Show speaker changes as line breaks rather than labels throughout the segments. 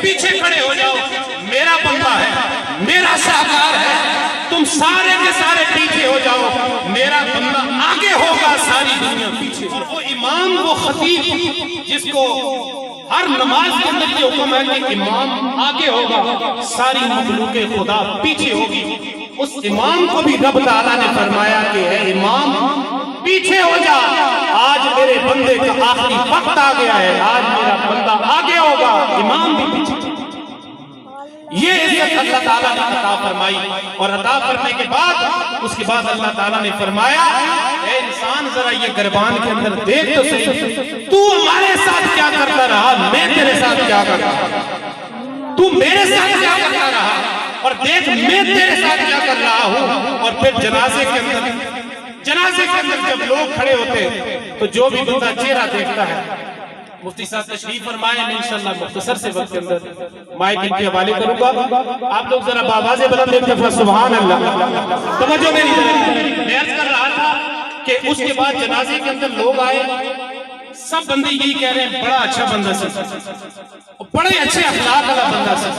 पीछे खड़े हो जाओ, मेरा बंदा है, मेरा शाहकार है, तुम सारे के सारे पीछे हो जाओ, मेरा बंदा आगे होगा, सारी दुनिया पीछे। और वो इमाम, वो खतीब जिसको हर नमाज के अंदर ये हुक्म है कि इमाम आगे होगा, सारी मखलूके खुदा पीछे होगी, उस इमाम को भी रब ताला ने फरमाया कि है इमाम पीछे हो जा, आज मेरे बंदे का आखिरी वक्त आ गया है, आज मेरा बंदा आगे होगा, इमाम भी पीछे। ये इज्जत अल्लाह ताला ने अता फरमाई, और अता करने के बाद उसके बाद अल्लाह ताला ने फरमाया, ए इंसान जरा ये गिरबान के अंदर देख तो सही, तू हमारे साथ क्या करता रहा, मैं तेरे साथ क्या करता रहा, तू मेरे साथ क्या करता रहा, और देख मैं तेरे साथ क्या कर रहा हूं। और फिर जनाजे के अंदर जब लोग खड़े होते तो जो भी बंदा चेहरा देखता है, मुफ्ती साहब तशरीफ फरमाए, मैं इंशाअल्लाह मुख्तसर से वक्त के अंदर माइक इनके हवाले करूंगा, आप लोग जरा बावाज़े बुलंद एक दफा सुभान अल्लाह। तवज्जो मेरी तरफ, मैं अर्ज कर रहा था कि उसके बाद जनाजे के अंदर लोग आए, सब बंदे यही कह रहे हैं बड़ा अच्छा बंदा से, बड़े अच्छे अखलाक वाला बंदा से,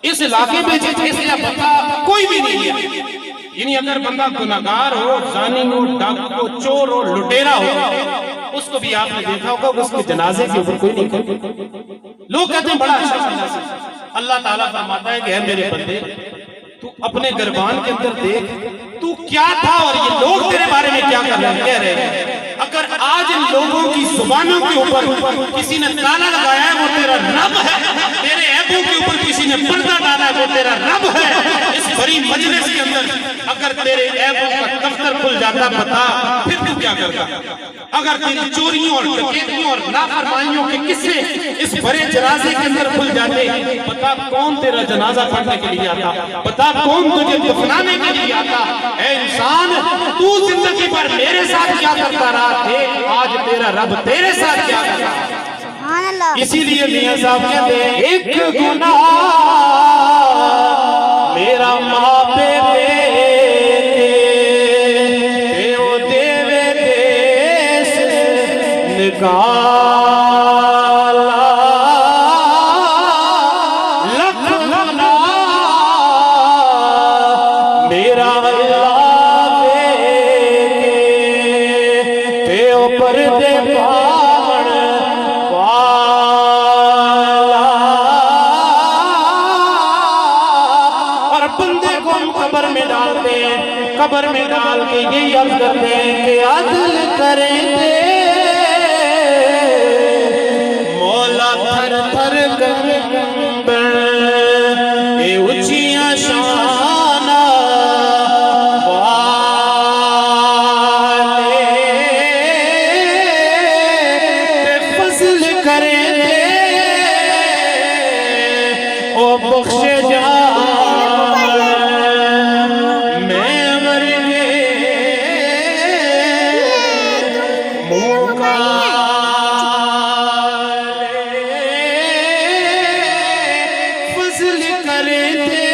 इस इलाके में जैसे बंदा कोई भी नहीं है, यानी अगर बंदा गुनाहगार हो, जानी हो, डाकू हो, चोर हो, लुटेरा हो, उसको भी आपने देखा होगा, उसके जनाजे के ऊपर कोई नहीं खड़ा। लोग कहते हैं बड़ा अच्छा बंदा से। अल्लाह ताला फरमाता है कि है मेरे बंदे, तू अपने गिरबान के अंदर देख तू क्या था और ये लोग तेरे बारे में क्या कर रहे हैं, कह रहे हैं। अगर आज इन लोगों की जुबानों के ऊपर किसी ने ताला लगाया है, वो तेरा रब है, तेरे ऐबों के ऊपर किसी ने पर्दा डाला है, वो तेरा रब है। इस बड़ी मजलिस के अंदर अगर तेरे ऐबों का दफ्तर खुल जाता, बता फिर तू क्या करता। अगर तेरी चोरियों और डकैतियों और नाफरमानियों के किस्से इस बड़े जनाजे के अंदर खुल जाते, बता कौन तेरा जनाजा पढ़ने के लिए आता, बता कौन तुझे दफनाने के लिए आता। ऐ इंसान, तू जिंदगी भर मेरे साथ क्या करता रहा, देख आज तेरा रब तेरे साथ क्या कर रहा है। इसीलिए मियां साहब कहते हैं, एक गुनाह मेरा माँ पे देवे देश निकाला, लख गुनाह मेरा पर्दे पावन वाला, और बंदे को हम कब्र में डालते हैं, कब्र में डाल के यही अर्ज करते हैं कि अदल करेंगे मौला, थर थर कंबे ये ऊंचियां शाना बख्शे जा, मैं मर मौका फजल करे थे,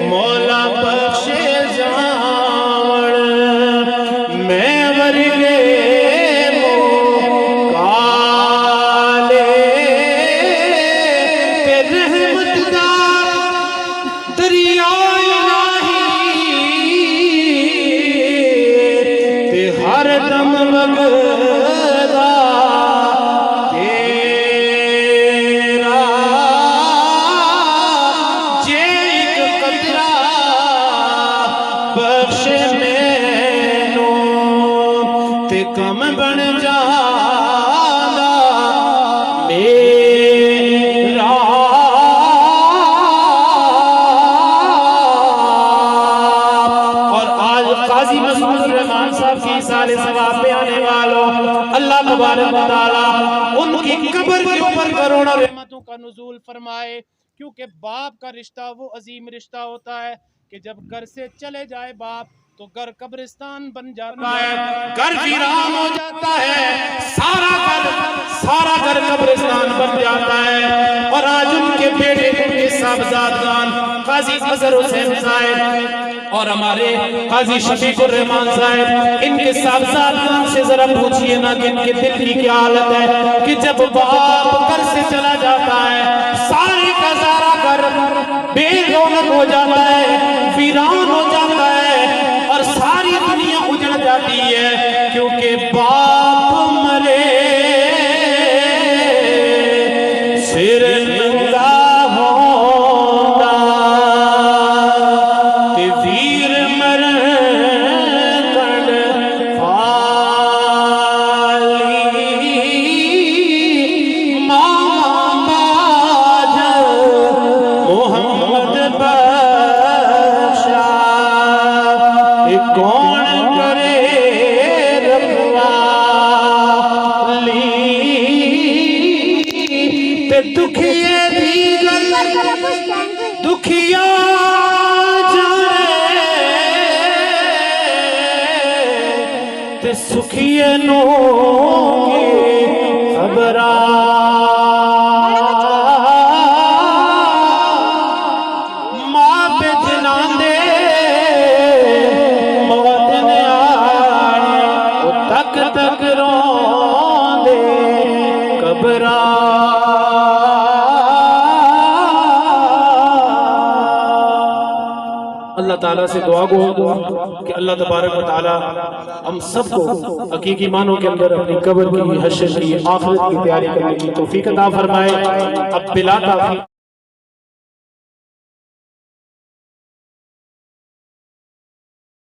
मौला बख्शे जावण, मैं मर हर दम वगदा तेरा, जे एक कतरा बख्श मैनू ते कम बन जादा मेरा। और आज काजी मसूद रहमान साहब की सारे सवाब पे आने वालों, अल्लाह तबारक व तआला उनकी कब्र के ऊपर करोड़ों रहमतों का नुज़ूल फरमाए, क्योंकि बाप का रिश्ता वो अजीम रिश्ता होता है कि जब घर से चले जाए बाप तो घर कब्रिस्तान बन जाता है, घर वीरान हो जाता है, सारा घर कब्रिस्तान बन जाता है। और आज उनके बेटे उनके साहबजादगान काजी अजहर हुसैन साहब और हमारे काजी शफीकुर रहमान साहब, इनके साहबजादों से जरा पूछिए ना कि इनके दिल की क्या हालत है कि जब बाप घर से चला जाता है सारे का सारा घर बेरौनक हो जाता है, वीरान हो जाता है और सारी दुनिया उजड़ जाती है, क्योंकि बाप मरे सिर नंगा होता ते वीर मर कण फाली मामा बाज मोहम्मद बख्शा कौन करे रखवाली ते दुखिए दी गल दुखिया जाने ते सुखिए नो खबरा मां पे जनांदे तक रोंदे कबरा। अल्लाह ताला से दुआ गो कि अल्लाह तबारक व तआला हम सबको हकीकी मानों के अंदर अपनी कब्र की, हश्र की, आखिरत की तैयारी करने की तौफीक अता फरमाए। अब बिला ताफी